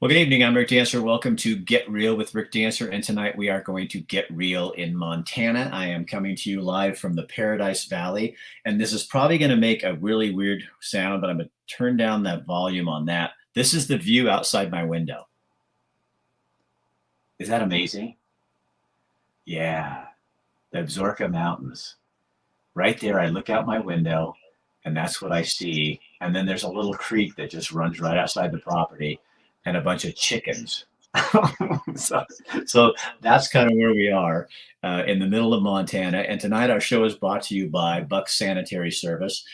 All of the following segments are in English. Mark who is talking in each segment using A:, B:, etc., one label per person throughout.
A: Well, good evening. I'm Rick Dancer. Welcome to Get Real with Rick Dancer. And tonight we are going to get real in Montana. I am coming to you live from the Paradise Valley. And this is probably going to make a really weird sound, but I'm going to turn down that volume on that. This is the view outside my window. Is that amazing? Yeah, the Absaroka Mountains. Right there, I look out my window and that's what I see. And then there's a little creek that just runs right outside the property and a bunch of chickens. so, so that's kind of where we are in the middle of Montana. And tonight our show is brought to you by Buck's Sanitary Service.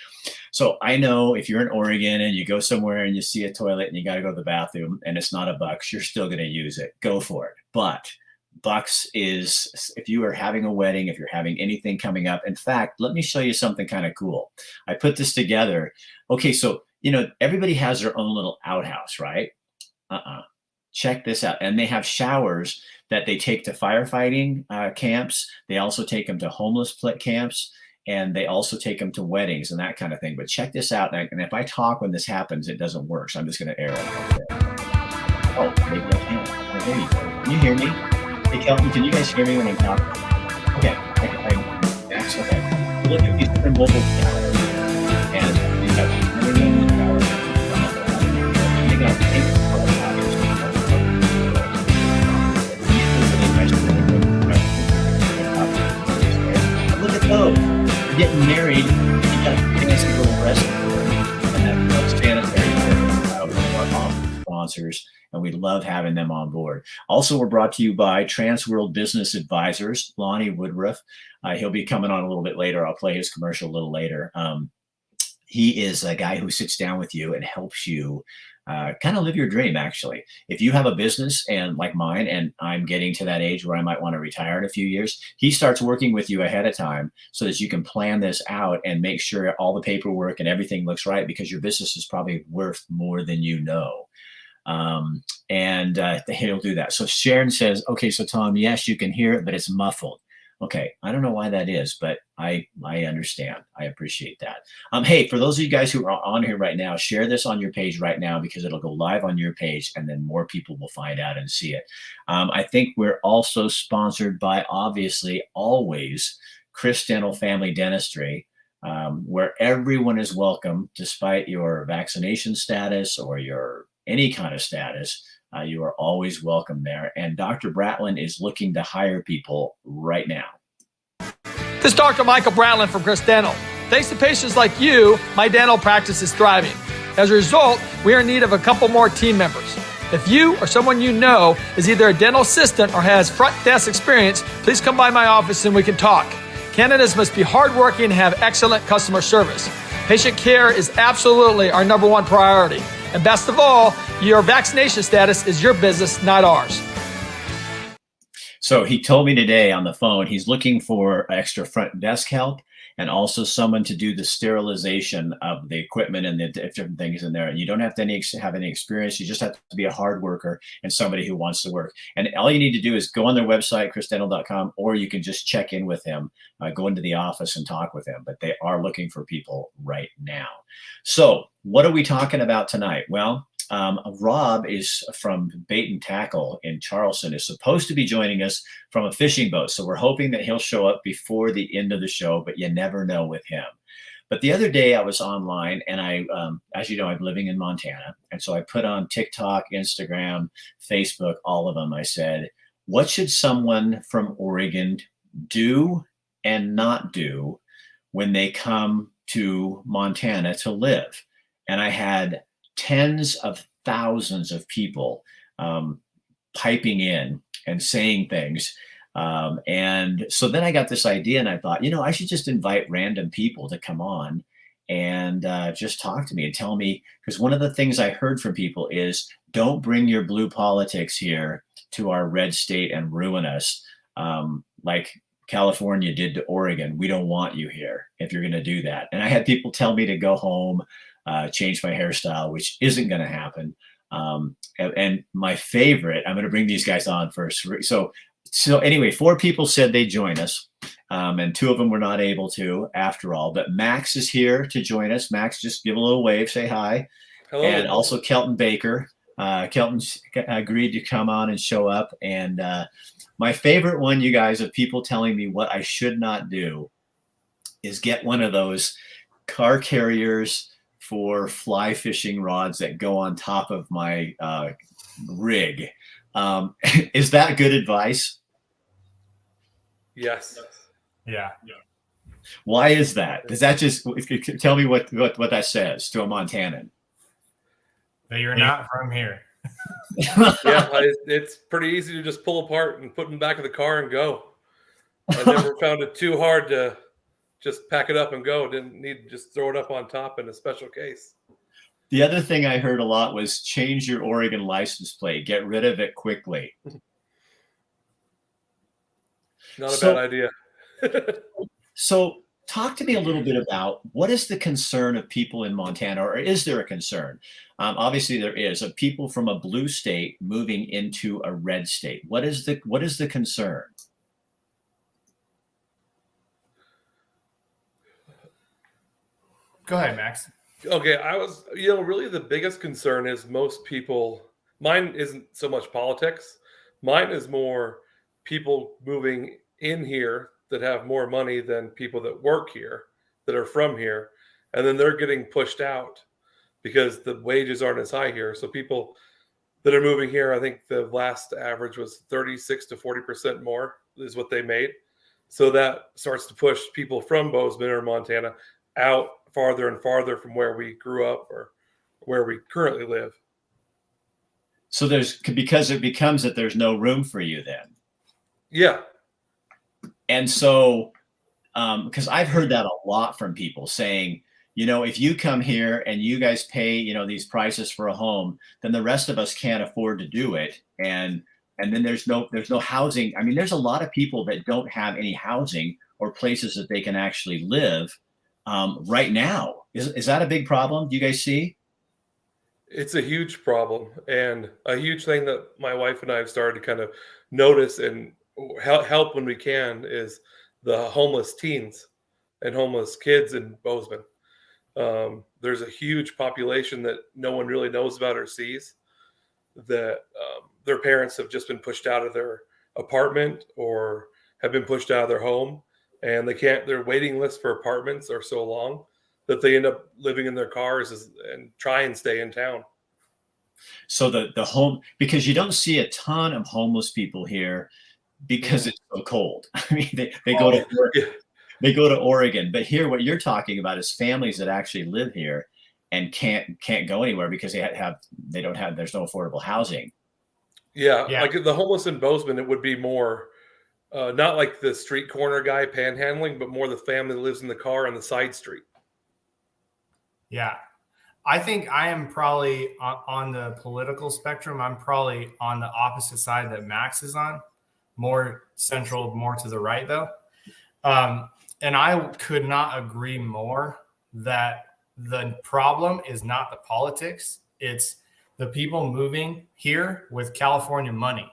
A: So I know if you're in Oregon and you go somewhere and you see a toilet and you got to go to the bathroom and it's not a Buck's, you're still going to use it. Go for it. But Bucks is, if you are having a wedding, if you're having anything coming up. In fact, let me show you something kind of cool. I put this together. Okay, so, everybody has their own little outhouse, right? Check this out. And they have showers that they take to firefighting camps. They also take them to homeless camps. And they also take them to weddings and that kind of thing. But check this out. And if I talk when this happens, it doesn't work. So I'm just going to air it. Oh, maybe I can. Oh, there you go. Can you hear me? Hey, Kelton, can you guys hear me when I'm talking? Okay. That's okay. Look at these different mobile towers. And we have everything towers. They got pink look at those. They're getting married. You got a fancy little restaurant. And that sanitary one of our sponsors. And we love having them on board. Also, we're brought to you by Transworld Business Advisors, Lonnie Woodruff. He'll be coming on a little bit later. I'll play his commercial a little later. He is a guy who sits down with you and helps you kind of live your dream, actually. If you have a business and like mine, and I'm getting to that age where I might want to retire in a few years, he starts working with you ahead of time so that you can plan this out and make sure all the paperwork and everything looks right, because your business is probably worth more than you know. And he'll do that. So Sharon says, okay, so Tom, yes, you can hear it, but it's muffled. Okay. I don't know why that is, but I understand. I appreciate that. Hey, for those of you guys who are on here right now, share this on your page right now, because it'll go live on your page and then more people will find out and see it. I think we're also sponsored by, obviously, always Chris Dental Family Dentistry, where everyone is welcome, despite your vaccination status or your any kind of status. You are always welcome there. And Dr. Bratlin is looking to hire people right now.
B: This is Dr. Michael Bratlin from Chris Dental. Thanks to patients like you, my dental practice is thriving. As a result, we are in need of a couple more team members. If you or someone you know is either a dental assistant or has front desk experience, please come by my office and we can talk. Candidates must be hardworking and have excellent customer service. Patient care is absolutely our number one priority. And best of all, your vaccination status is your business, not ours.
A: So he told me today on the phone, he's looking for extra front desk help and also someone to do the sterilization of the equipment and the different things in there. And you don't have to have any experience. You just have to be a hard worker and somebody who wants to work. And all you need to do is go on their website, chrisdental.com, or you can just check in with him, go into the office and talk with him. But they are looking for people right now. So what are we talking about tonight? Well, Rob is from Bait and Tackle in Charleston, is supposed to be joining us from a fishing boat. So we're hoping that he'll show up before the end of the show, but you never know with him. But the other day I was online and I, as you know, I'm living in Montana. And so I put on TikTok, Instagram, Facebook, all of them. I said, what should someone from Oregon do and not do when they come to Montana to live? And I had tens of thousands of people piping in and saying things. And so then I got this idea and I thought, I should just invite random people to come on and just talk to me and tell me, because one of the things I heard from people is, don't bring your blue politics here to our red state and ruin us like California did to Oregon. We don't want you here if you're going to do that. And I had people tell me to go home, change my hairstyle, which isn't going to happen. And my favorite, I'm going to bring these guys on first. So anyway, 4 people said they'd join us. And 2 of them were not able to after all, but Max is here to join us. Max, just give a little wave, say hi.
C: Hello.
A: And also Kelton Baker, Kelton agreed to come on and show up. And my favorite one, you guys, of people telling me what I should not do is get one of those car carriers for fly fishing rods that go on top of my rig. Is that good advice?
C: Yes.
D: Yeah.
A: Why is that? Does that just tell me what that says to a Montanan?
D: That you're not from here.
C: Yeah, it's pretty easy to just pull apart and put in the back of the car and go. I never found it too hard to just pack it up and go. Didn't need to just throw it up on top in a special case.
A: The other thing I heard a lot was change your Oregon license plate. Get rid of it quickly.
C: Not a bad idea.
A: So talk to me a little bit about what is the concern of people in Montana, or is there a concern? Obviously there is, of people from a blue state moving into a red state. What is the concern?
D: Go ahead, Max.
C: Okay, really the biggest concern is most people, mine isn't so much politics. Mine is more people moving in here that have more money than people that work here, that are from here, and then they're getting pushed out because the wages aren't as high here. So people that are moving here, I think the last average was 36 to 40% more is what they made. So that starts to push people from Bozeman or Montana out farther and farther from where we grew up or where we currently live.
A: So because it becomes that there's no room for you then.
C: Yeah.
A: And so, because I've heard that a lot from people saying, if you come here and you guys pay, these prices for a home, then the rest of us can't afford to do it. And then there's no housing. I mean, there's a lot of people that don't have any housing or places that they can actually live right now. Is that a big problem? Do you guys see?
C: It's a huge problem, and a huge thing that my wife and I have started to kind of notice and help when we can is the homeless teens and homeless kids in Bozeman. There's a huge population that no one really knows about or sees, that their parents have just been pushed out of their apartment or have been pushed out of their home, and their waiting list for apartments are so long that they end up living in their cars and try and stay in town.
A: So the home, because you don't see a ton of homeless people here because it's so cold. I mean, they go to Oregon, but here what you're talking about is families that actually live here and can't go anywhere because there's no affordable housing.
C: Yeah, like the homeless in Bozeman, it would be more not like the street corner guy panhandling, but more the family that lives in the car on the side street.
D: Yeah. I think I am probably on the political spectrum. I'm probably on the opposite side that Max is on, more central, more to the right though. And I could not agree more that the problem is not the politics. It's the people moving here with California money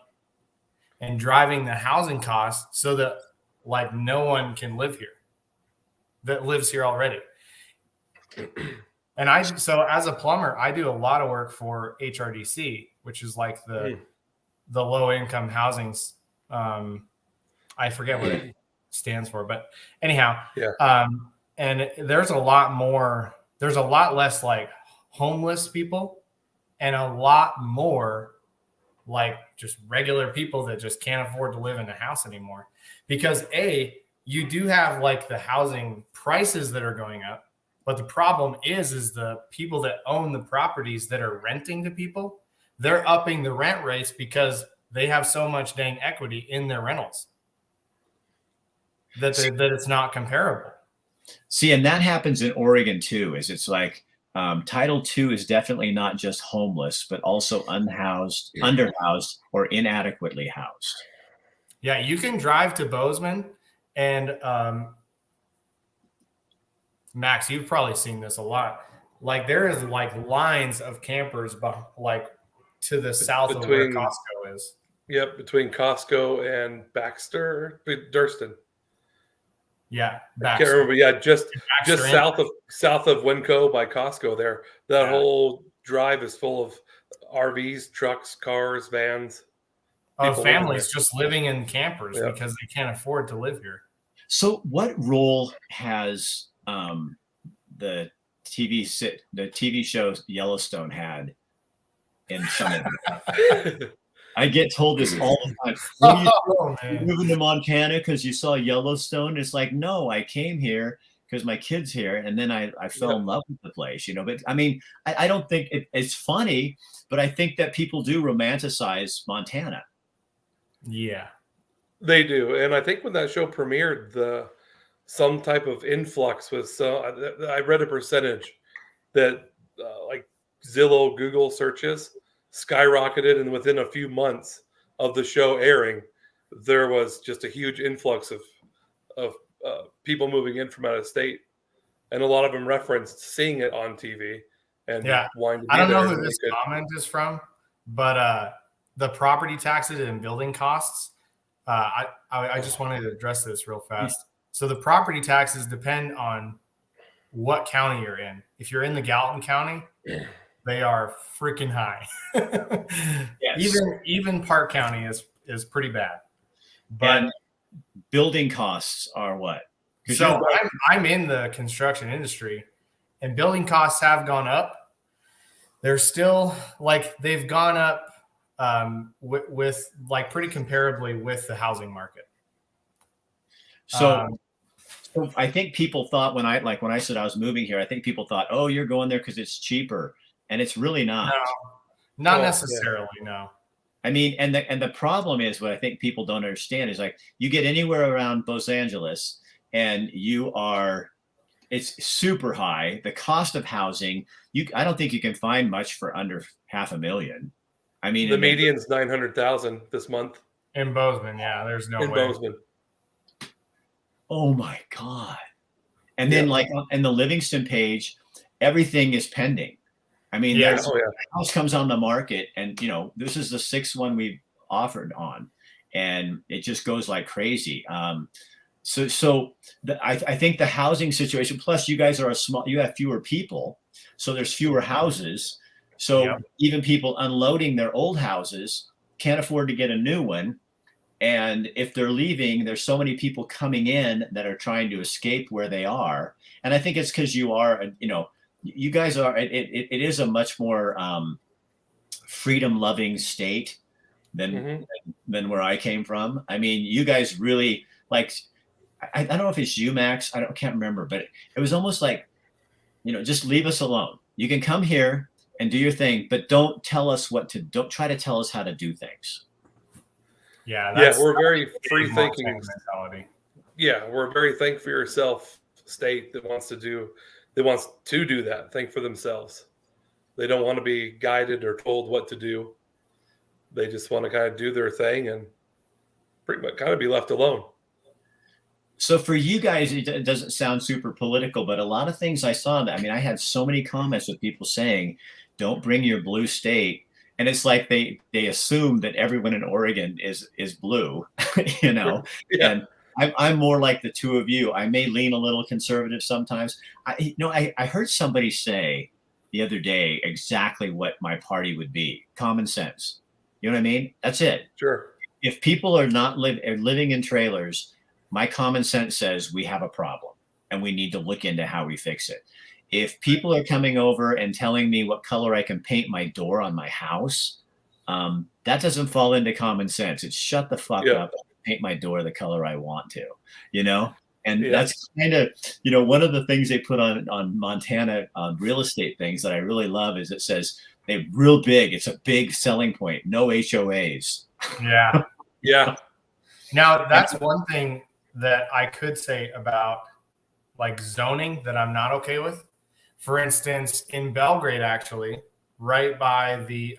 D: and driving the housing costs so that like no one can live here that lives here already. And so as a plumber, I do a lot of work for HRDC, which is like the low income housings. I forget what it stands for, but anyhow, and there's a lot less like homeless people and a lot more like just regular people that just can't afford to live in a house anymore, because you do have like the housing prices that are going up. But the problem is the people that own the properties that are renting to people, they're upping the rent rates because they have so much dang equity in their rentals that it's not comparable.
A: See, and that happens in Oregon too. It's like Title II is definitely not just homeless, but also unhoused, underhoused, or inadequately housed.
D: Yeah, you can drive to Bozeman and Max, you've probably seen this a lot. Like there is like lines of campers, like to the south of where Costco is.
C: Yep, between Costco and Durston.
D: Yeah,
C: I can't remember. Yeah, just south of Winco by Costco. There, that whole drive is full of RVs, trucks, cars, vans.
D: Oh,
C: People living
D: families
C: there.
D: just living in campers
C: Yeah.
D: because they can't afford to live here.
A: So, what role has the TV show Yellowstone had in some of it? I get told this all the time. What are
D: Oh,
A: you
D: man.
A: moving to Montana because you saw Yellowstone? It's like, no, I came here because my kid's here, and then I fell in love with the place, you know. But I mean, I don't think it's funny, but I think that people do romanticize Montana.
D: Yeah.
C: They do, and I think when that show premiered, some type of influx was. I read a percentage that like Zillow, Google searches skyrocketed, and within a few months of the show airing, there was just a huge influx of people moving in from out of state, and a lot of them referenced seeing it on TV and wanting to be
D: I don't know
C: there.
D: who this comment is from, but the property taxes and building costs. I just wanted to address this real fast. So the property taxes depend on what county you're in. If you're in the Gallatin County, they are freaking high.
A: Yes.
D: Even Park County is pretty bad. But
A: And building costs are what?
D: So I'm in the construction industry, and building costs have gone up. They're still like they've gone up with like pretty comparably with the housing market.
A: So I think people thought when I said I was moving here, I think people thought, oh, you're going there because it's cheaper, and it's really not.
D: No, not necessarily. Yeah. No.
A: I mean, and the problem is what I think people don't understand is like you get anywhere around Los Angeles, and it's super high. The cost of housing, I don't think you can find much for under $500,000. I mean,
C: the median's 900,000 this month
D: in Bozeman. Yeah, there's no way.
C: Bozeman.
A: Oh my God. And then like in the Livingston page, everything is pending. I mean, the house comes on the market, and this is the 6th one we've offered on, and it just goes like crazy. I think the housing situation, plus you guys are you have fewer people, so there's fewer houses. So even people unloading their old houses can't afford to get a new one. And if they're leaving, there's so many people coming in that are trying to escape where they are. And I think it's because you guys are, it is a much more freedom loving state than where I came from. I mean, you guys really like, I don't know if it's you, Max. I can't remember, but it was almost like, just leave us alone. You can come here and do your thing, but don't don't try to tell us how to do things.
C: Yeah, we're very free thinking mentality. Yeah, we're a very think for yourself state that wants to do that, think for themselves. They don't want to be guided or told what to do. They just want to kind of do their thing and pretty much kind of be left alone.
A: So for you guys, it doesn't sound super political, but a lot of things I saw, I mean, I had so many comments with people saying, don't bring your blue state. And it's like they assume that everyone in Oregon is blue, Yeah. And I'm more like the two of you. I may lean a little conservative sometimes. I heard somebody say the other day exactly what my party would be. Common sense. You know what I mean? That's it.
C: Sure.
A: If people are not living in trailers, my common sense says we have a problem and we need to look into how we fix it. If people are coming over and telling me what color I can paint my door on my house, that doesn't fall into common sense. It's shut the fuck up and paint my door the color I want to, And that's kind of, one of the things they put on Montana real estate things that I really love is it says they're real big. It's a big selling point. No HOAs.
D: Yeah.
C: Yeah.
D: Now that's one thing that I could say about like zoning that I'm not okay with. For instance, in Belgrade, actually, right by the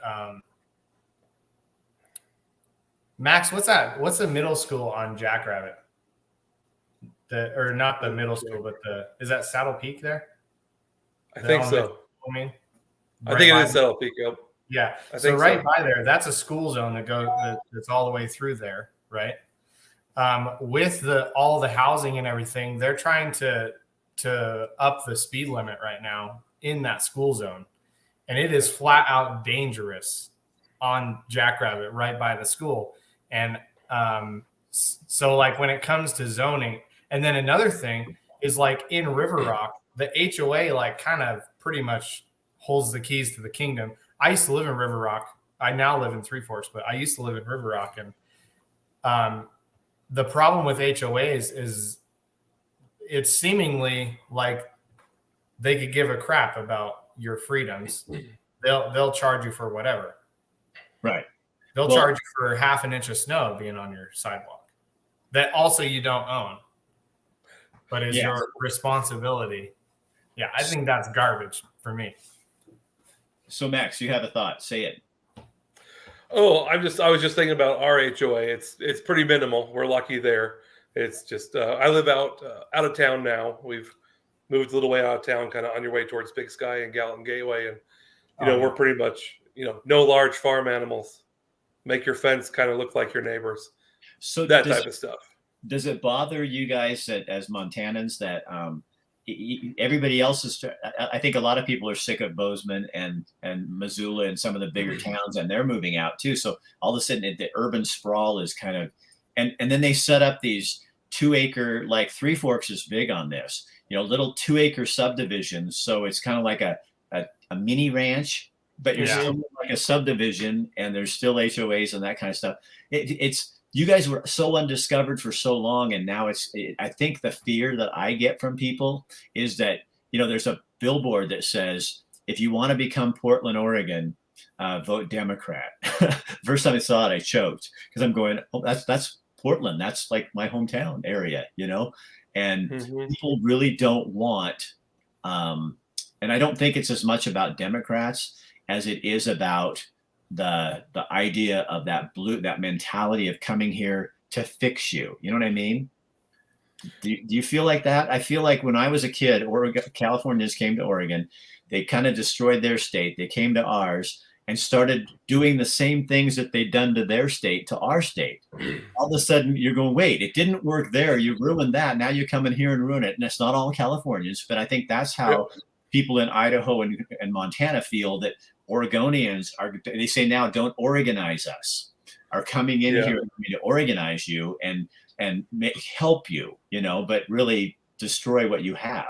D: Max, what's that? What's the middle school on Jackrabbit? Or not the middle school, but is that Saddle Peak there?
C: I think so. I think it is Saddle Peak. Yep.
D: Yeah. So right by there, that's a school zone that's all the way through there, right? With all the housing and everything, they're trying to up the speed limit right now in that school zone. and it is flat out dangerous on Jackrabbit right by the school. And so like when it comes to zoning, and then another thing is like in River Rock, the HOA like kind of pretty much holds the keys to the kingdom. I used to live in River Rock. I now live in Three Forks, but I used to live in River Rock. And the problem with HOAs is it's seemingly like they could give a crap about your freedoms. They'll charge you for whatever.
A: Right.
D: They'll charge you for half an inch of snow being on your sidewalk that also you don't own, but is your responsibility. Yeah, I think that's garbage for me. So
A: Max, you have a thought. Say it.
C: Oh, I was just thinking about our HOA. It's pretty minimal. We're lucky there. It's just I live out of town now. We've moved a little way out of town, kind of on your way towards Big Sky and Gallatin Gateway, and we're pretty much no large farm animals. Make your fence kind of look like your neighbors. So that type of stuff. Does
A: it bother you guys that as Montanans that everybody else is? I think a lot of people are sick of Bozeman and Missoula and some of the bigger towns, and they're moving out too. So all of a sudden, the urban sprawl is kind of, and then they set up these 2-acre, like Three Forks is big on this, little 2-acre subdivisions. So it's kind of like a mini ranch, but you're still like a subdivision, and there's still HOAs and that kind of stuff. It's you guys were so undiscovered for so long, and now I think the fear that I get from people is that there's a billboard that says, if you want to become Portland, Oregon, vote Democrat. First time I saw it, I choked because I'm going, oh, that's Portland. That's like my hometown area, and people really don't want. And I don't think it's as much about Democrats as it is about the idea of that mentality of coming here to fix you. You know what I mean? Do you feel like that? I feel like when I was a kid, Californians came to Oregon, they kind of destroyed their state. They came to ours and started doing the same things that they'd done to their state, to our state. All of a sudden you're going, wait, it didn't work there. You ruined that. Now you come in here and ruin it. And it's not all Californians, but I think that's how people in Idaho and Montana feel that Oregonians they say now, don't Oregonize us, are coming in here to Oregonize you and help you, but really destroy what you have.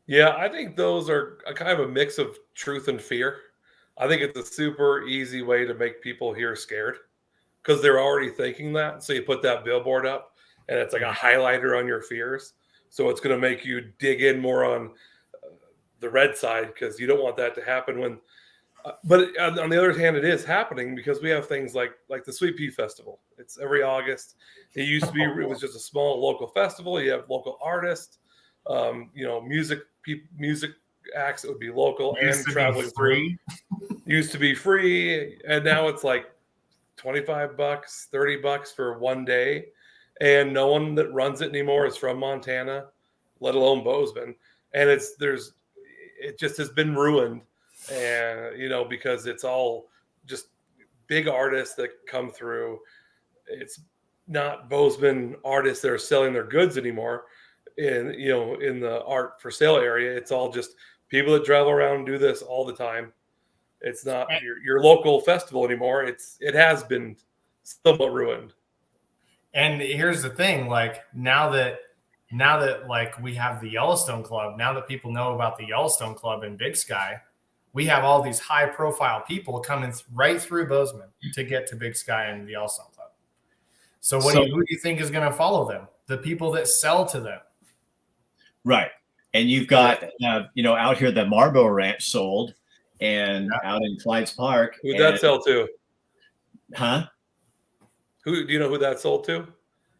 C: Yeah, I think those are a kind of a mix of truth and fear. I think it's a super easy way to make people here scared because they're already thinking that. So you put that billboard up and it's like a highlighter on your fears. So it's going to make you dig in more on the red side because you don't want that to happen when. But on the other hand, it is happening because we have things like the Sweet Pea Festival. It's every August. It used to be it was just a small local festival. You have local artists, music acts that would be local and traveling through. Used to be free, and now it's like $25, $30 for one day, and no one that runs it anymore is from Montana, let alone Bozeman. And it just has been ruined, and because it's all just big artists that come through. It's not Bozeman artists that are selling their goods anymore in the art for sale area. It's all just people that travel around and do this all the time. It's not your local festival anymore. It has been somewhat ruined.
D: And here's the thing, like now that like we have the Yellowstone Club, now that people know about the Yellowstone Club in Big Sky, we have all these high profile people coming right through Bozeman to get to Big Sky and the Yellowstone Club. So who do you think is going to follow them? The people that sell to them.
A: Right. And you've got, out here, the Marlboro Ranch sold and out in Clyde's Park.
C: Who'd that sell to?
A: Huh?
C: Do you know who that sold to?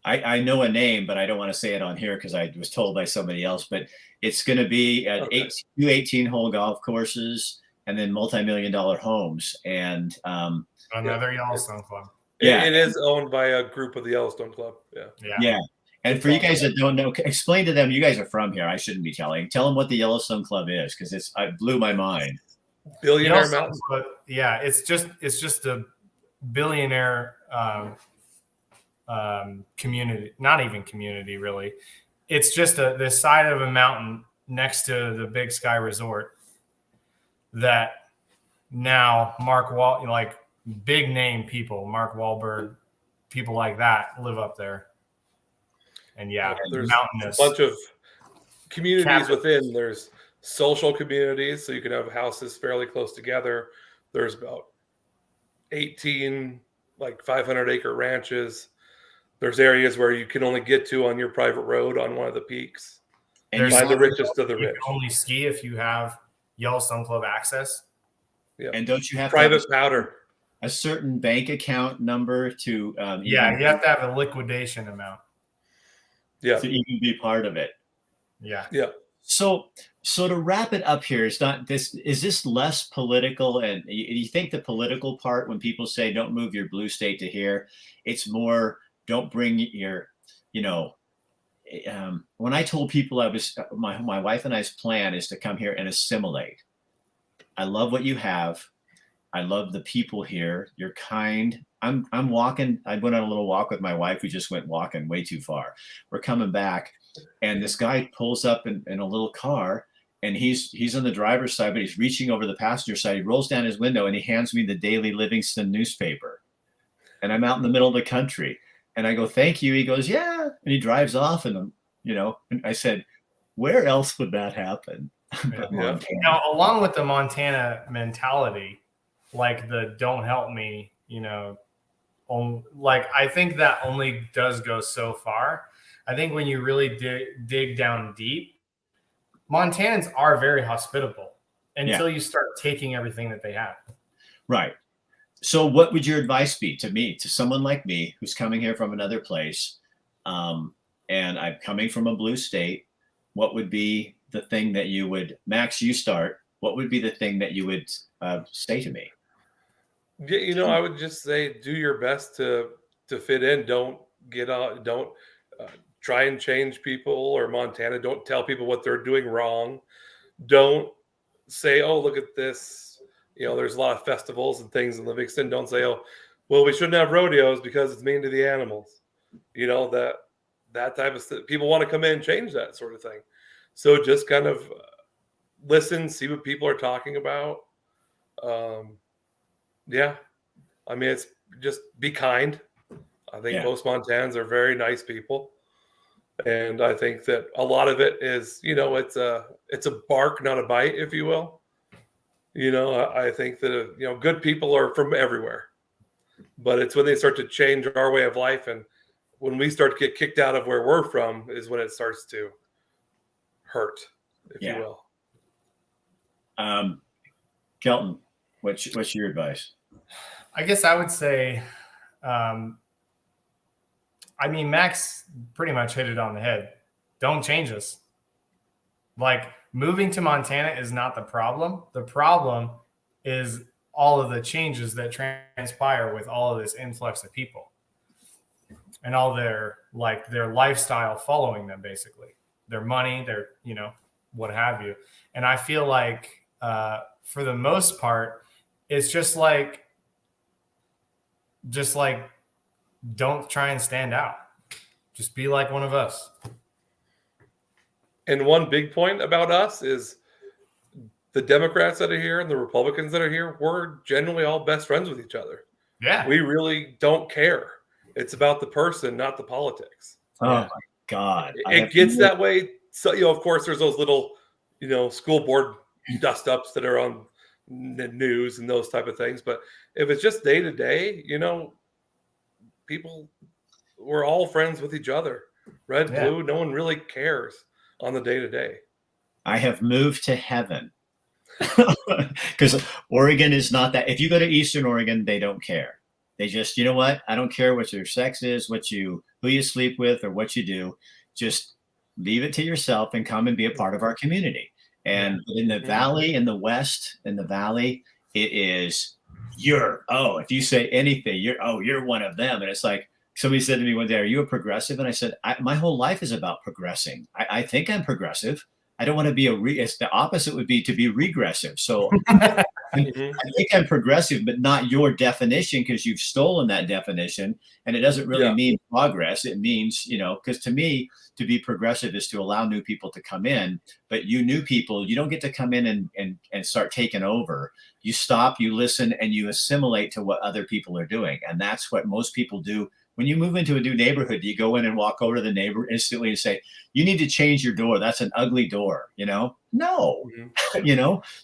A: I know a name, but I don't want to say it on here because I was told by somebody else. But it's going to be at 2 18-hole golf courses and then multi-million-dollar homes. And
D: another Yellowstone Club.
C: Yeah, it is owned by a group of the Yellowstone Club.
A: Yeah. And for you guys that don't know, explain to them. You guys are from here. I shouldn't be telling. Tell them what the Yellowstone Club is because it blew my mind.
C: Billionaire Mountain.
D: Yeah, it's just a billionaire community. Not even community, really. It's just the side of a mountain next to the Big Sky Resort. that now like big name people, Mark Wahlberg, people like that live up there. And
C: there's
D: mountainous.
C: a bunch of communities
D: cabins.
C: within. There's social communities, so you can have houses fairly close together. There's about 18 like 500-acre ranches. There's areas where you can only get to on your private road on one of the peaks.
A: And
C: by the richest of the
D: You
C: rich.
D: can only ski if you have Yellowstone Club access.
C: Yeah.
A: And don't you have
C: private
A: to have
C: powder?
A: a certain bank account number to
D: You have to have a liquidation amount.
C: Yeah.
A: to even be part of it.
D: Yeah.
C: Yeah.
A: So to wrap it up here, is this less political? And you think the political part, when people say don't move your blue state to here, it's more don't bring your, when I told people my wife and I's plan is to come here and assimilate. I love what you have. I love the people here. You're kind. I'm walking. I went on a little walk with my wife. We just went walking way too far. We're coming back, and this guy pulls up in a little car, and he's on the driver's side, but he's reaching over the passenger side. He rolls down his window and he hands me the Daily Livingston newspaper. And I'm out in the middle of the country, and I go, "Thank you." He goes, "Yeah," and he drives off. And and I said, "Where else would that happen?" But Montana.
D: Now, along with the Montana mentality, like the "don't help me," like I think that only does go so far. I think when you really dig down deep, Montanans are very hospitable until you start taking everything that they have.
A: Right. So what would your advice be to someone like me who's coming here from another place, and I'm coming from a blue state? What would be the thing that you would, Max, you start, what would be the thing that you would say to me?
C: Yeah, I would just say do your best to fit in. Don't try and change people or Montana. Don't tell people what they're doing wrong. Don't say, "Oh, look at this." There's a lot of festivals and things in Livingston. Don't say, "Oh, well, we shouldn't have rodeos because it's mean to the animals." That type of stuff. People want to come in and change that sort of thing. So just kind of listen, see what people are talking about. It's just be kind. I think most Montanans are very nice people. And I think that a lot of it is, it's a bark, not a bite, if you will. I think that, good people are from everywhere. But it's when they start to change our way of life, and when we start to get kicked out of where we're from is when it starts to hurt, if you will.
A: Kelton, what's your advice?
D: I guess I would say, Max pretty much hit it on the head. Don't change us. Like, moving to Montana is not the problem. The problem is all of the changes that transpire with all of this influx of people and all their lifestyle following them, basically their money, their, what have you. And I feel like, for the most part, it's just like don't try and stand out. Just be like one of us.
C: And one big point about us is the Democrats that are here and the Republicans that are here, we're generally all best friends with each other.
D: Yeah.
C: We really don't care. It's about the person, not the politics.
A: Oh my God.
C: It gets that way. So, of course, there's those little, school board dust ups that are on the news and those type of things. But if it's just day to day, people, we're all friends with each other. Red, blue, no one really cares on the day to day.
A: I have moved to heaven because Oregon is not that. If you go to Eastern Oregon, they don't care. They just, you know what? I don't care what your sex is, who you sleep with, or what you do. Just leave it to yourself and come and be a part of our community. And in the valley, in the West, in the valley, it is if you say anything, you're one of them. And it's like, somebody said to me one day, "Are you a progressive?" And I said, my whole life is about progressing. I think I'm progressive. I don't want to be it's the opposite would be to be regressive. So I think I'm progressive, but not your definition, because you've stolen that definition, and it doesn't really mean progress. It means, because to me, to be progressive is to allow new people to come in, but you new people, you don't get to come in and start taking over. You stop, you listen, and you assimilate to what other people are doing. And that's what most people do. When you move into a new neighborhood, you go in and walk over to the neighbor instantly and say, you need to change your door. That's an ugly door. No,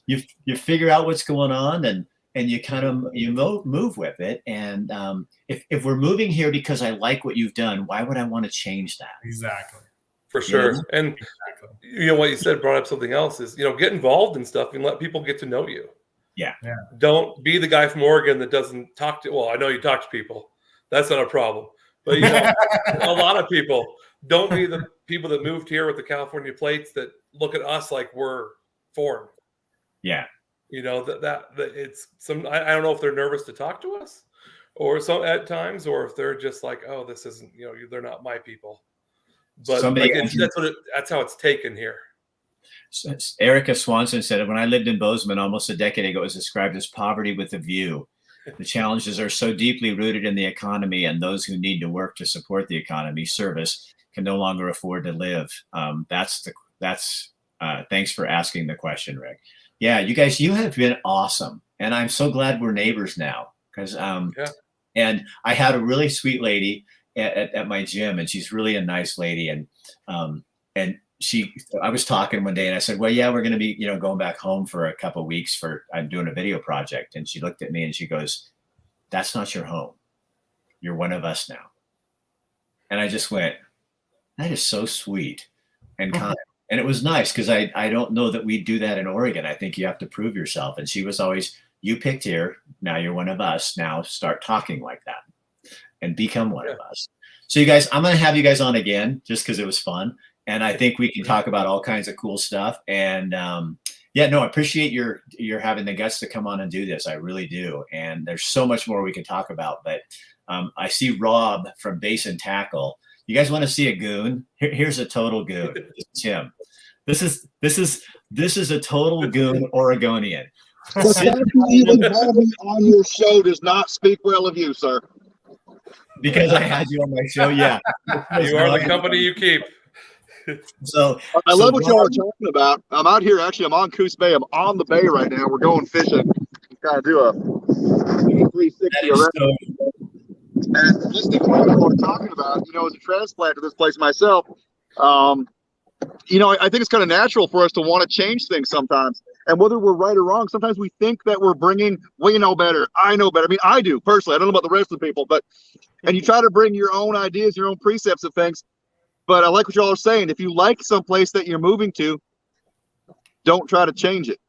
A: you figure out what's going on, and you kind of, move with it. And if we're moving here because I like what you've done, why would I want to change that?
D: Exactly.
C: For sure. And what you said brought up something else is, get involved in stuff and let people get to know you.
A: Yeah.
C: Don't be the guy from Oregon that doesn't talk to, well, I know you talk to people. That's not a problem. But, a lot of people don't be the people that moved here with the California plates that look at us like we're foreign.
A: Yeah.
C: That it's some, I don't know if they're nervous to talk to us or some at times, or if they're just like, oh, this isn't, they're not my people. But that's how it's taken here.
A: Erica Swanson said, when I lived in Bozeman almost a decade ago, it was described as poverty with a view. The challenges are so deeply rooted in the economy, and those who need to work to support the economy service can no longer afford to live. Thanks for asking the question, Rick. Yeah, you guys, you have been awesome. And I'm so glad we're neighbors now, because and I had a really sweet lady at my gym, and she's really a nice lady. And I was talking one day and I said, well, yeah, we're going to be, going back home for a couple of weeks I'm doing a video project. And she looked at me and she goes, that's not your home. You're one of us now. And I just went, that is so sweet and kind. And it was nice, because I don't know that we do that in Oregon. I think you have to prove yourself. And she was always, you picked here. Now you're one of us. Now start talking like that and become one of us. So you guys, I'm going to have you guys on again just because it was fun. And I think we can talk about all kinds of cool stuff. And I appreciate your having the guts to come on and do this. I really do. And there's so much more we can talk about. But I see Rob from Base and Tackle. You guys want to see a goon? Here's a total goon. It's him. This is a total goon Oregonian.
E: The fact you even have me on your show does not speak well of you, sir.
A: Because I had you on my show, yeah.
C: You are the company you keep.
E: So I love what y'all are talking about. I'm out here, actually, I'm on Coos Bay. I'm on the bay right now. We're going fishing. Kind of do a 360 around. And just to clarify what we're talking about, as a transplant to this place myself, I think it's kind of natural for us to want to change things sometimes. And whether we're right or wrong, sometimes we think that we're bringing, we know better, I know better. I mean, I do personally. I don't know about the rest of the people, and you try to bring your own ideas, your own precepts of things. But I like what y'all are saying. If you like some place that you're moving to, don't try to change it.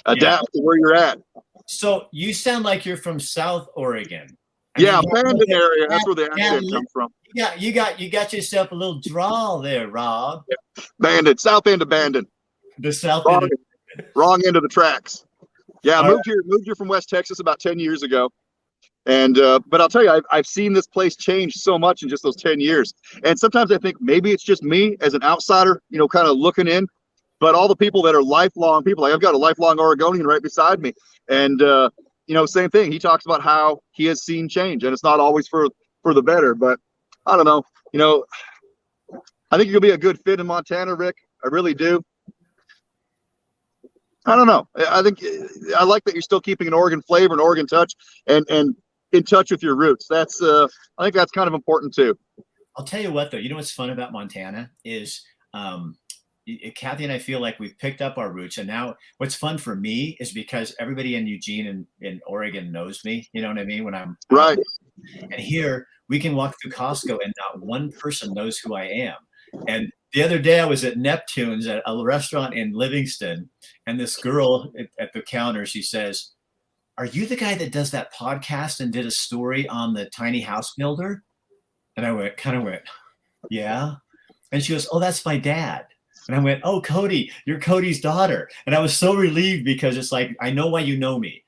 E: Adapt to where you're at.
A: So you sound like you're from South Oregon.
E: Bandon area. That's where the accent comes from.
A: Yeah, you got yourself a little drawl there, Rob.
E: Yeah. Bandon, south end of Bandon.
A: The south
E: end. Wrong end of the tracks. Yeah, I moved here from West Texas about 10 years ago. And but I'll tell you, I've seen this place change so much in just those 10 years. And sometimes I think maybe it's just me as an outsider, kind of looking in. But all the people that are lifelong people, like I've got a lifelong Oregonian right beside me. And, same thing. He talks about how he has seen change. And it's not always for the better. But I don't know. I think you'll be a good fit in Montana, Rick. I really do. I don't know. I think I like that you're still keeping an Oregon flavor, an Oregon touch, and in touch with your roots. That's I think that's kind of important too.
A: I'll tell you what, though. You know what's fun about Montana is Kathy and I feel like we've picked up our roots, and now what's fun for me is because everybody in Eugene and in Oregon knows me. You know what I mean? When I'm
E: right.
A: And here we can walk through Costco and not one person knows who I am. And the other day I was at Neptune's at a restaurant in Livingston, and this girl at the counter, she says, "Are you the guy that does that podcast and did a story on the tiny house builder?" And I kind of went, "Yeah." And she goes, "Oh, that's my dad." And I went, "Oh, Cody, you're Cody's daughter." And I was so relieved because it's like, I know why you know me.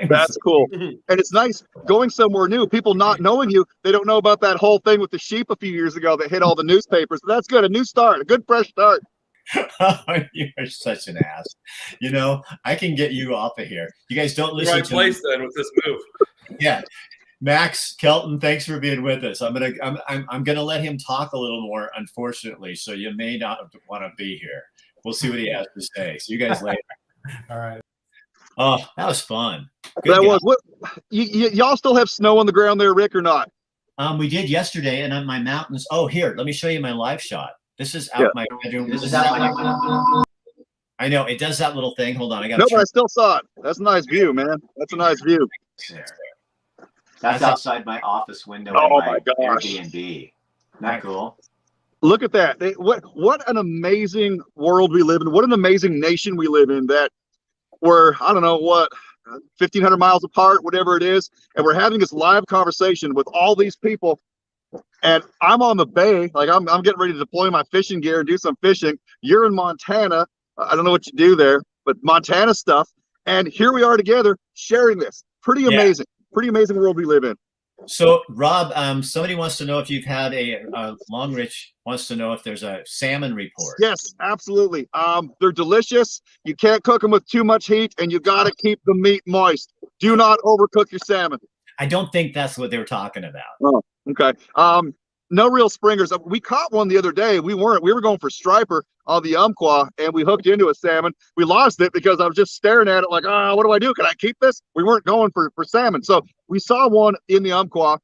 E: That's cool. And it's nice going somewhere new, people not knowing you. They don't know about that whole thing with the sheep a few years ago that hit all the newspapers. So that's good. A new start, a good fresh start.
A: You are such an ass. You know, I can get you off of here. You guys don't listen
C: Right
A: to
C: place then with this move.
A: Yeah. Max Kelton, thanks for being with us. I'm gonna let him talk a little more, unfortunately. So you may not want to be here. We'll see what he has to say. See you guys later.
D: All right.
A: Oh, that was fun. Good
E: That
A: guy.
E: was what y'all still have snow on the ground there, Rick, or not?
A: We did yesterday, and on my mountains. Oh, here, let me show you my live shot. This is out
E: Yeah.
A: my bedroom. This is out my. I know it does that little thing. Hold on, I got.
E: No, but I still saw it. That's a nice view, man. That's a nice view.
A: That's outside my office window.
E: Oh
A: in
E: my gosh.
A: Airbnb. Isn't that cool?
E: Look at that. What an amazing world we live in. What an amazing nation we live in, that we're, I don't know what, 1,500 miles apart, whatever it is. And we're having this live conversation with all these people. And I'm on the bay. Like I'm getting ready to deploy my fishing gear and do some fishing. You're in Montana. I don't know what you do there, but Montana stuff. And here we are together sharing this. Pretty amazing. Pretty amazing world we live in.
A: So, Rob, somebody wants to know if you've had Longrich wants to know if there's a salmon report.
E: Yes, absolutely. They're delicious. You can't cook them with too much heat, and you got to keep the meat moist. Do not overcook your salmon.
A: I don't think that's what they were talking about.
E: Oh, okay. No real springers. We caught one the other day. We were going for striper on the Umpqua, and we hooked into a salmon. We lost it because I was just staring at it like, what do I do? Can I keep this? We weren't going for salmon. So we saw one in the Umpqua.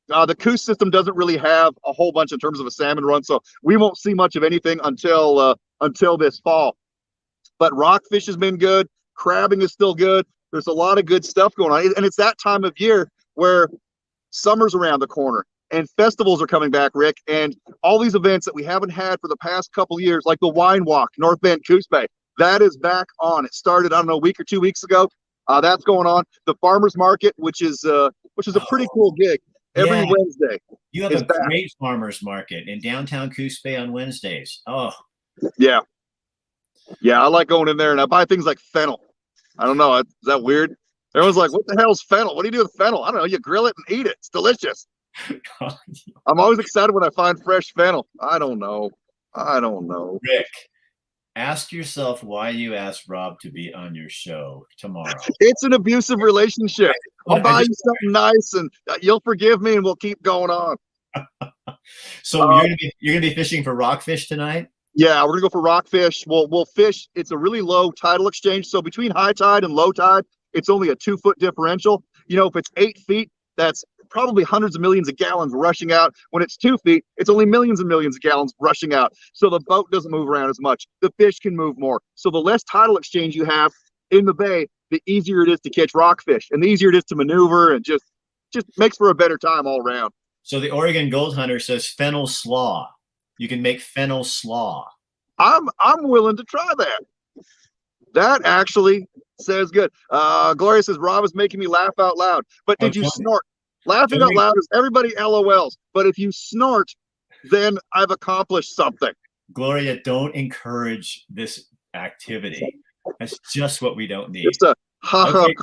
E: The Coos system doesn't really have a whole bunch in terms of a salmon run, so we won't see much of anything until this fall. But rockfish has been good. Crabbing is still good. There's a lot of good stuff going on, and it's that time of year where summer's around the corner. And festivals are coming back, Rick, and all these events that we haven't had for the past couple of years, like the Wine Walk, North Bend, Coos Bay, that is back on. It started, I don't know, a week or 2 weeks ago. That's going on. The Farmers Market, which is a pretty cool gig, every Wednesday.
A: You have a great farmers market in downtown Coos Bay on Wednesdays. Oh,
E: yeah, I like going in there, and I buy things like fennel. I don't know, is that weird? Everyone's like, "What the hell's fennel? What do you do with fennel?" I don't know. You grill it and eat it. It's delicious. I'm always excited when I find fresh fennel. I don't know.
A: Rick, ask yourself why you asked Rob to be on your show tomorrow.
E: It's an abusive relationship. I'll buy you something nice, and you'll forgive me, and we'll keep going on.
A: So you're gonna be fishing for rockfish tonight?
E: Yeah, we're gonna go for rockfish. We'll fish. It's a really low tidal exchange, so between high tide and low tide, it's only a 2-foot differential. You know, if it's 8 feet, that's probably hundreds of millions of gallons rushing out. When it's 2 feet, it's only millions and millions of gallons rushing out. So the boat doesn't move around as much. The fish can move more. So the less tidal exchange you have in the bay, the easier it is to catch rockfish, and the easier it is to maneuver, and just makes for a better time all around.
A: So the Oregon Gold Hunter says fennel slaw. You can make fennel slaw.
E: I'm willing to try that. That actually says good. Gloria says Rob is making me laugh out loud. But did you snort? Laughing out loud is everybody LOLs. But if you snort, then I've accomplished something.
A: Gloria, don't encourage this activity. That's just what we don't need.
E: It's a
A: okay.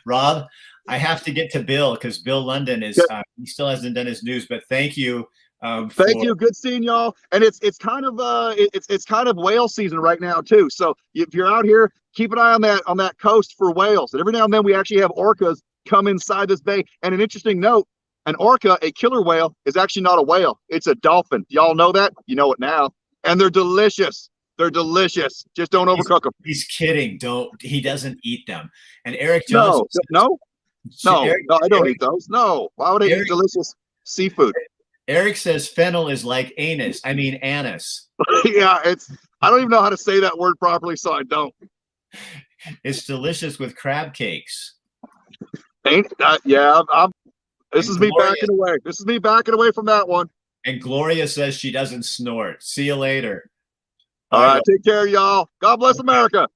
A: Rob, I have to get to Bill because Bill Lundun is he still hasn't done his news. But thank you.
E: Thank you. Good seeing y'all. And it's kind of whale season right now too. So if you're out here, keep an eye on that coast for whales. And every now and then we actually have orcas come inside this bay. And an interesting note, an orca, a killer whale, is actually not a whale. It's a dolphin. Y'all know that? You know it now. And they're delicious. They're delicious. Just don't overcook them.
A: He's kidding. He doesn't eat them. And Eric Jones.
E: No, I don't eat those. No. Why would I eat delicious seafood?
A: Eric says fennel is like anus.
E: Yeah, I don't even know how to say that word properly, so I don't.
A: It's delicious with crab cakes.
E: This is me backing away. This is me backing away from that one.
A: And Gloria says she doesn't snort. See you later.
E: All right, take care, y'all. God bless America.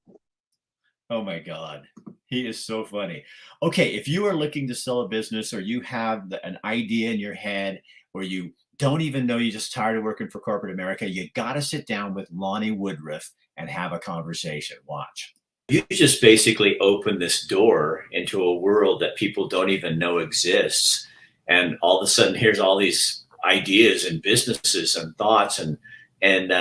A: Oh my God. He is so funny. Okay, if you are looking to sell a business or you have an idea in your head or you don't even know, you're just tired of working for corporate America, you got to sit down with Lonnie Woodruff and have a conversation. Watch. You just basically open this door into a world that people don't even know exists. And all of a sudden, here's all these ideas and businesses and thoughts. And and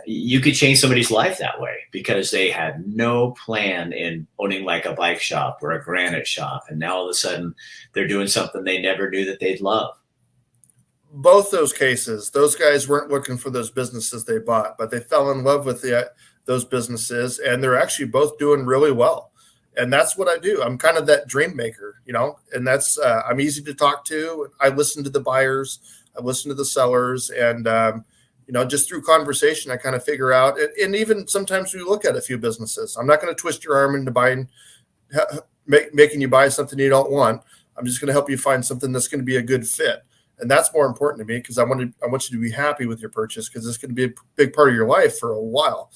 A: you could change somebody's life that way because they had no plan in owning like a bike shop or a granite shop, and now all of a sudden they're doing something they never knew that they'd love.
F: Both those cases, those guys weren't looking for those businesses they bought, but they fell in love with those businesses, and they're actually both doing really well. And that's what I do. I'm kind of that dream maker, and that's I'm easy to talk to. I listen to the buyers, I listen to the sellers, and just through conversation, I kind of figure out, and even sometimes we look at a few businesses. I'm not going to twist your arm into making you buy something you don't want. I'm just going to help you find something that's going to be a good fit. And that's more important to me because I want you to be happy with your purchase because it's going to be a big part of your life for a while.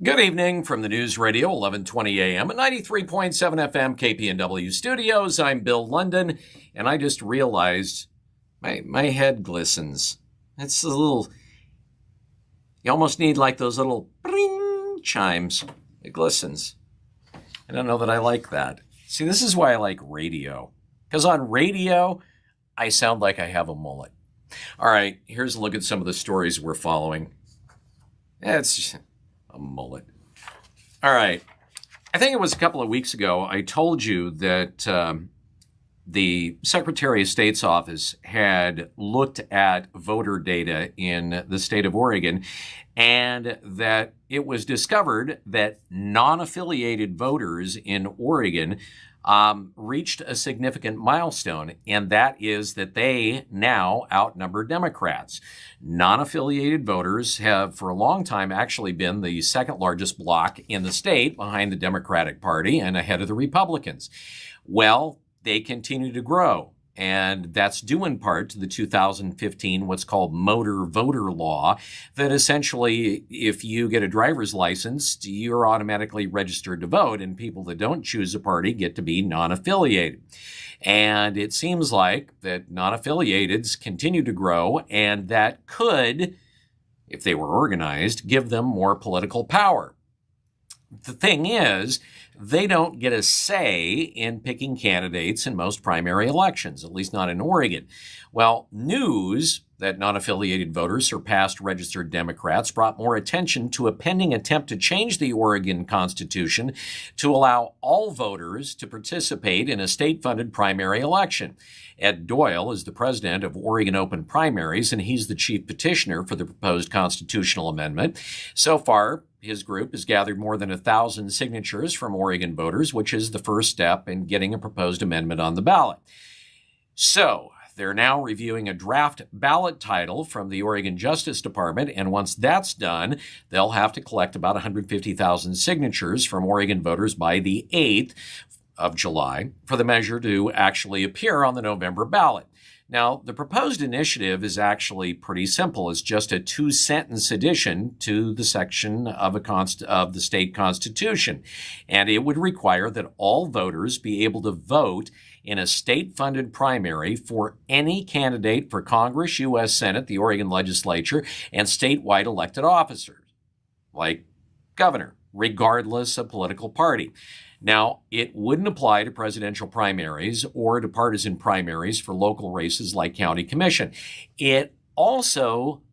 G: Good evening from the News Radio, 1120 a.m. at 93.7 FM KPNW studios. I'm Bill Lundun, and I just realized my head glistens. It's a little, you almost need like those little bring chimes. It glistens. I don't know that I like that. See, this is why I like radio, because on radio, I sound like I have a mullet. All right, here's a look at some of the stories we're following. It's a mullet. All right. I think it was a couple of weeks ago, I told you that the Secretary of State's office had looked at voter data in the state of Oregon, and that it was discovered that non-affiliated voters in Oregon reached a significant milestone, and that is that they now outnumber Democrats. Non-affiliated voters have for a long time actually been the second largest bloc in the state behind the Democratic Party and ahead of the Republicans. Well, they continue to grow. And that's due in part to the 2015 what's called motor voter law, that essentially, if you get a driver's license, you're automatically registered to vote, and people that don't choose a party get to be non-affiliated. And it seems like that non-affiliateds continue to grow, and that could, if they were organized, give them more political power. The thing is, they don't get a say in picking candidates in most primary elections, at least not in Oregon. Well, news that non-affiliated voters surpassed registered Democrats brought more attention to a pending attempt to change the Oregon Constitution to allow all voters to participate in a state-funded primary election. Ed Doyle is the president of Oregon Open Primaries, and he's the chief petitioner for the proposed constitutional amendment. So far, his group has gathered more than 1,000 signatures from Oregon voters, which is the first step in getting a proposed amendment on the ballot. So they're now reviewing a draft ballot title from the Oregon Justice Department, and once that's done, they'll have to collect about 150,000 signatures from Oregon voters by the 8th of July for the measure to actually appear on the November ballot. Now, the proposed initiative is actually pretty simple. It's just a 2-sentence addition to the section of the state constitution, and it would require that all voters be able to vote in a state-funded primary for any candidate for Congress, U.S. Senate, the Oregon legislature, and statewide elected officers, like governor, regardless of political party. Now, it wouldn't apply to presidential primaries or to partisan primaries for local races like county commission. It also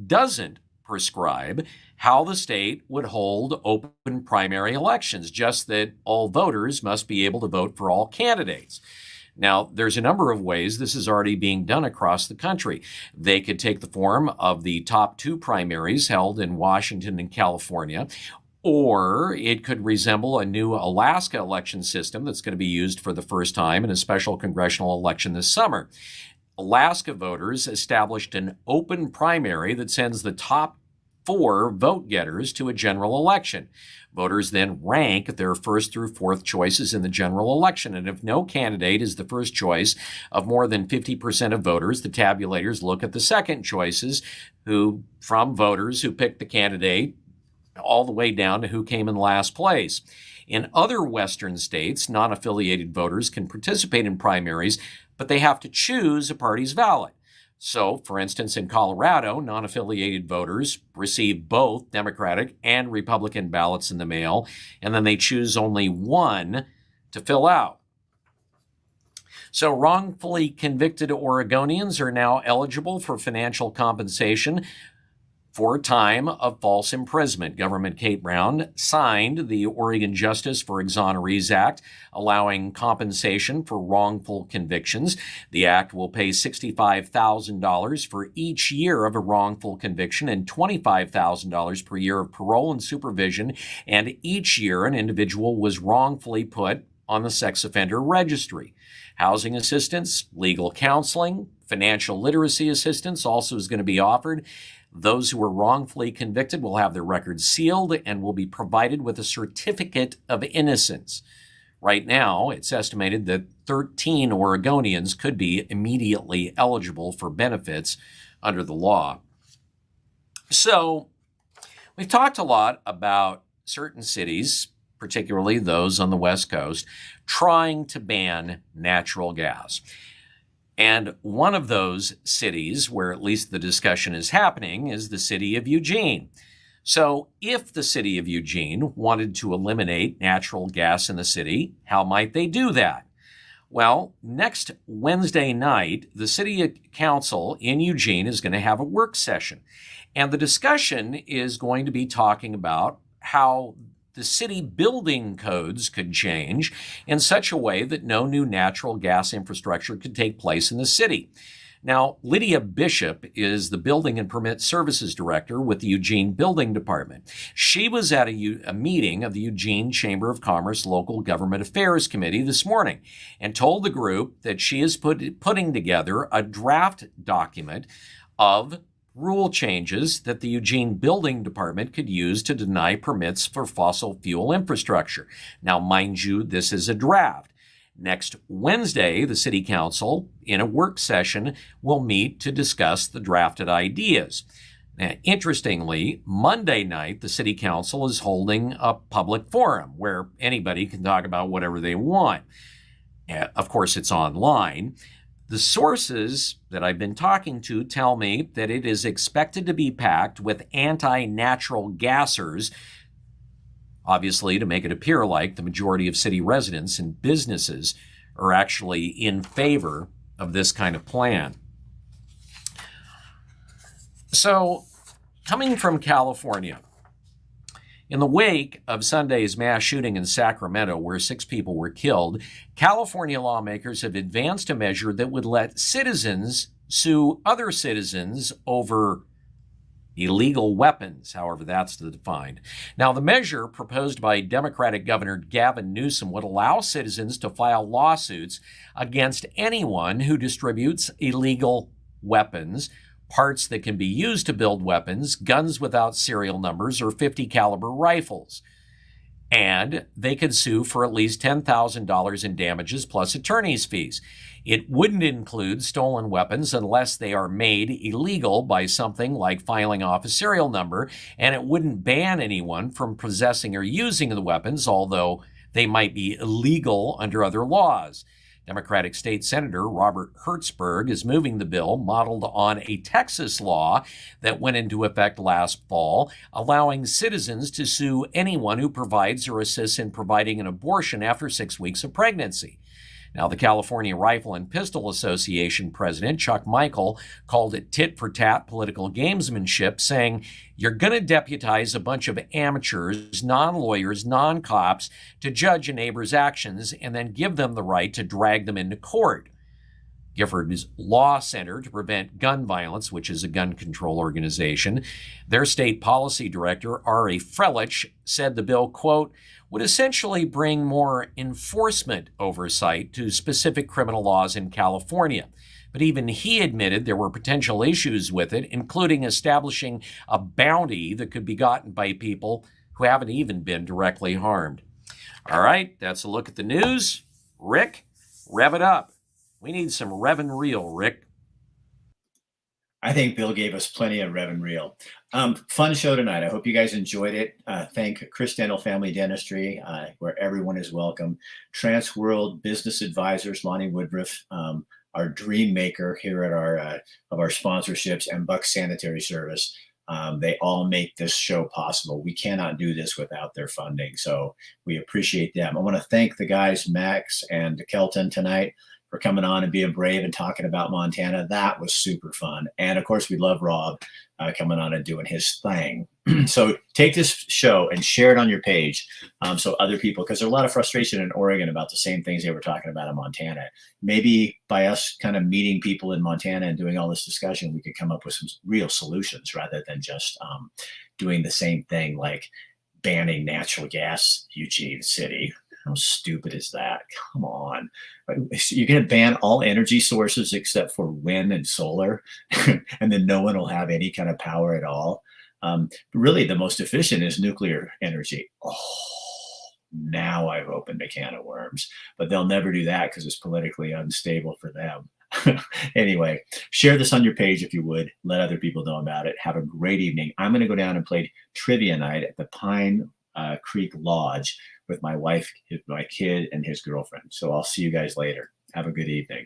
G: doesn't prescribe how the state would hold open primary elections, just that all voters must be able to vote for all candidates. Now, there's a number of ways this is already being done across the country. They could take the form of the top 2 primaries held in Washington and California, or it could resemble a new Alaska election system that's going to be used for the first time in a special congressional election this summer. Alaska voters established an open primary that sends the top 4 vote getters to a general election. Voters then rank their first through 4th choices in the general election, and if no candidate is the first choice of more than 50% of voters, the tabulators look at the second choices from voters who picked the candidate all the way down to who came in last place. In other Western states, non-affiliated voters can participate in primaries, but they have to choose a party's ballot. So, for instance, in Colorado, non-affiliated voters receive both Democratic and Republican ballots in the mail, and then they choose only one to fill out. So wrongfully convicted Oregonians are now eligible for financial compensation for time of false imprisonment. Governor Kate Brown signed the Oregon Justice for Exonerees Act, allowing compensation for wrongful convictions. The act will pay $65,000 for each year of a wrongful conviction and $25,000 per year of parole and supervision, and each year an individual was wrongfully put on the sex offender registry. Housing assistance, legal counseling, financial literacy assistance also is going to be offered. Those who were wrongfully convicted will have their records sealed and will be provided with a certificate of innocence. Right now, it's estimated that 13 Oregonians could be immediately eligible for benefits under the law. So, we've talked a lot about certain cities, particularly those on the West Coast, trying to ban natural gas. And one of those cities where at least the discussion is happening is the city of Eugene. So if the city of Eugene wanted to eliminate natural gas in the city, how might they do that? Well, next Wednesday night, the city council in Eugene is going to have a work session. And the discussion is going to be talking about how the city building codes could change in such a way that no new natural gas infrastructure could take place in the city. Now, Lydia Bishop is the Building and Permit Services Director with the Eugene Building Department. She was at a meeting of the Eugene Chamber of Commerce Local Government Affairs Committee this morning and told the group that she is putting together a draft document of rule changes that the Eugene Building Department could use to deny permits for fossil fuel infrastructure. Now, mind you, this is a draft. Next Wednesday, the City Council, in a work session, will meet to discuss the drafted ideas. Now, interestingly, Monday night, the City Council is holding a public forum where anybody can talk about whatever they want. Of course, it's online. The sources that I've been talking to tell me that it is expected to be packed with anti-natural gassers, obviously to make it appear like the majority of city residents and businesses are actually in favor of this kind of plan. So, coming from California, in the wake of Sunday's mass shooting in Sacramento, where 6 people were killed, California lawmakers have advanced a measure that would let citizens sue other citizens over illegal weapons, however that's defined. Now, the measure proposed by Democratic Governor Gavin Newsom would allow citizens to file lawsuits against anyone who distributes illegal weapons, parts that can be used to build weapons, guns without serial numbers, or .50 caliber rifles. And they could sue for at least $10,000 in damages plus attorney's fees. It wouldn't include stolen weapons unless they are made illegal by something like filing off a serial number, and it wouldn't ban anyone from possessing or using the weapons, although they might be illegal under other laws. Democratic State Senator Robert Hertzberg is moving the bill modeled on a Texas law that went into effect last fall, allowing citizens to sue anyone who provides or assists in providing an abortion after 6 weeks of pregnancy. Now, the California Rifle and Pistol Association president, Chuck Michael, called it tit-for-tat political gamesmanship, saying, you're going to deputize a bunch of amateurs, non-lawyers, non-cops, to judge a neighbor's actions and then give them the right to drag them into court. Gifford's Law Center to Prevent Gun Violence, which is a gun control organization, their state policy director, Ari Frelich, said the bill, quote, would essentially bring more enforcement oversight to specific criminal laws in California. But even he admitted there were potential issues with it, including establishing a bounty that could be gotten by people who haven't even been directly harmed. All right, that's a look at the news. Rick, rev it up. We need some rev and reel, Rick.
A: I think Bill gave us plenty of rev and reel. Fun show tonight. I hope you guys enjoyed it. Thank Chris Dental Family Dentistry, where everyone is welcome. Trans World Business Advisors, Lonnie Woodruff, our dream maker here at our sponsorships, and Buck Sanitary Service. They all make this show possible. We cannot do this without their funding, so we appreciate them. I want to thank the guys, Max and Kelton, tonight, for coming on and being brave and talking about Montana. That was super fun. And of course, we love Rob coming on and doing his thing. So take this show and share it on your page so other people, because there's a lot of frustration in Oregon about the same things they were talking about in Montana. Maybe by us kind of meeting people in Montana and doing all this discussion, we could come up with some real solutions rather than just doing the same thing like banning natural gas, Eugene City. How stupid is that? Come on. You're going to ban all energy sources except for wind and solar, and then no one will have any kind of power at all. Really, the most efficient is nuclear energy. Oh, now I've opened a can of worms, but they'll never do that because it's politically unstable for them. Anyway, share this on your page if you would. Let other people know about it. Have a great evening. I'm going to go down and play trivia night at the Pine Creek Lodge with my wife, my kid, and his girlfriend. So I'll see you guys later. Have a good evening.